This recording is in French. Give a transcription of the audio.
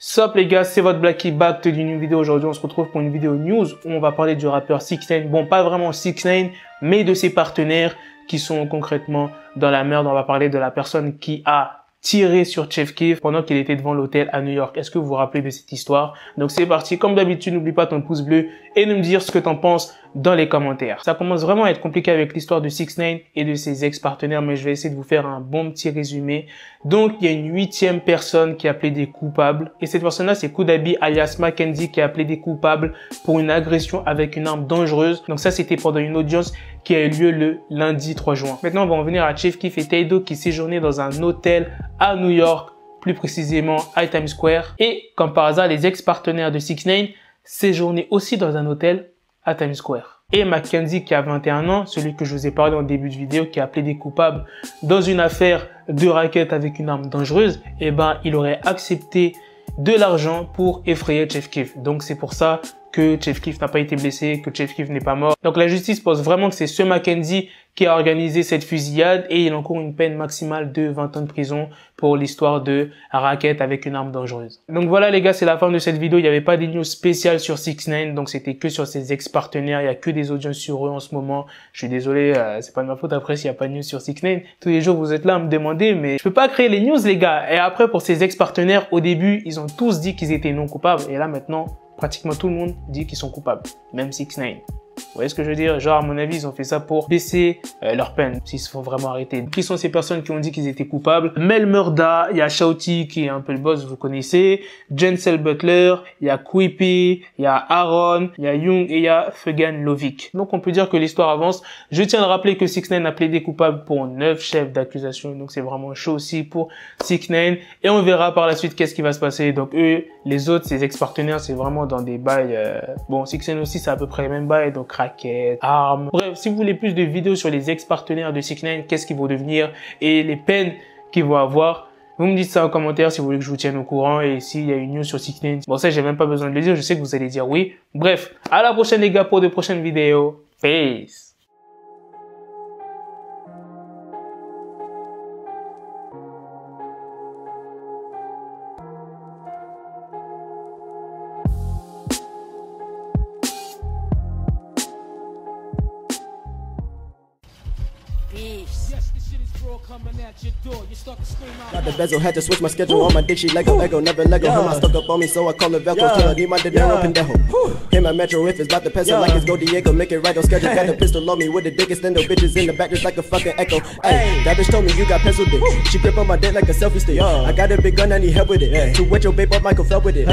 Sup les gars, c'est votre Blacky back d'une vidéo. Aujourd'hui, on se retrouve pour une vidéo news où on va parler du rappeur 6ix9ine. Bon, pas vraiment 6ix9ine, mais de ses partenaires qui sont concrètement dans la merde. On va parler de la personne qui a tiré sur Chef Keef pendant qu'il était devant l'hôtel à New York. Est-ce que vous vous rappelez de cette histoire? Donc c'est parti. Comme d'habitude, n'oublie pas ton pouce bleu et de me dire ce que t'en penses dans les commentaires. Ça commence vraiment à être compliqué avec l'histoire de 6ix9ine et de ses ex-partenaires, mais je vais essayer de vous faire un bon petit résumé. Donc, il y a une 8e personne qui a plaidé coupable. Et cette personne-là, c'est Kudabi alias Mackenzie qui a plaidé coupable pour une agression avec une arme dangereuse. Donc ça, c'était pendant une audience qui a eu lieu le lundi 3 juin. Maintenant, on va en venir à Chef Keef et Taido qui séjournaient dans un hôtel à New York, plus précisément à Times Square. Et comme par hasard, les ex-partenaires de 6ix9ine séjournaient aussi dans un hôtel à Times Square. Et Mackenzie qui a 21 ans, celui que je vous ai parlé en début de vidéo, qui a plaidé coupable dans une affaire de racket avec une arme dangereuse, eh ben, il aurait accepté de l'argent pour effrayer Chef Keef. Donc c'est pour ça que Chef Keef n'a pas été blessé, que Chef Keef n'est pas mort. Donc la justice pense vraiment que c'est ce Mackenzie qui a organisé cette fusillade et il encourt une peine maximale de 20 ans de prison pour l'histoire de racket avec une arme dangereuse. Donc voilà les gars, c'est la fin de cette vidéo. Il n'y avait pas des news spéciales sur 6ix9ine, donc c'était que sur ses ex-partenaires. Il n'y a que des audiences sur eux en ce moment. Je suis désolé, c'est pas de ma faute après s'il n'y a pas de news sur 6ix9ine. Tous les jours vous êtes là à me demander, mais je peux pas créer les news les gars. Et après pour ses ex-partenaires, au début, ils ont tous dit qu'ils étaient non coupables. Et là maintenant, pratiquement tout le monde dit qu'ils sont coupables, même 6ix9ine. Vous voyez ce que je veux dire? Genre, à mon avis, ils ont fait ça pour baisser leur peine, s'ils se font vraiment arrêter. Qui sont ces personnes qui ont dit qu'ils étaient coupables? Mel Murda, il y a Shouty qui est un peu le boss, vous connaissez. Jensel Butler, il y a Quippy, il y a Aaron, il y a Young et il y a Fugan Lovic. Donc, on peut dire que l'histoire avance. Je tiens à rappeler que 6ix9ine a plaidé coupable pour 9 chefs d'accusation. Donc, c'est vraiment chaud aussi pour 6ix9ine. Et on verra par la suite qu'est-ce qui va se passer. Donc, eux, les autres, ses ex-partenaires, c'est vraiment dans des bails... Bon, 6ix9ine aussi, c'est à peu près les mêmes bails. Donc, raquettes, armes. Bref, si vous voulez plus de vidéos sur les ex-partenaires de 6ix9ine, qu'est-ce qu'ils vont devenir et les peines qu'ils vont avoir, vous me dites ça en commentaire si vous voulez que je vous tienne au courant et s'il y a une news sur 6ix9ine. Bon, ça, j'ai même pas besoin de le dire. Je sais que vous allez dire oui. Bref, à la prochaine les gars pour de prochaines vidéos. Peace. Got the bezel, had to switch my schedule. On my dick, she Lego, Ego, never Lego. Him, I stuck up on me, so I call her Velcro. Tell her, need my dinero, pendejo. Him, my metro, if it's about the peso, like it's Go Diego. Make it right on schedule. Got a pistol on me with the dick extendo. Bitches in the back, just like a fucking echo. Hey, that bitch told me you got pencil dick. She grip on my dick like a selfie stick. I got a big gun, I need help with it. To wet your babe up, Michael fell with it.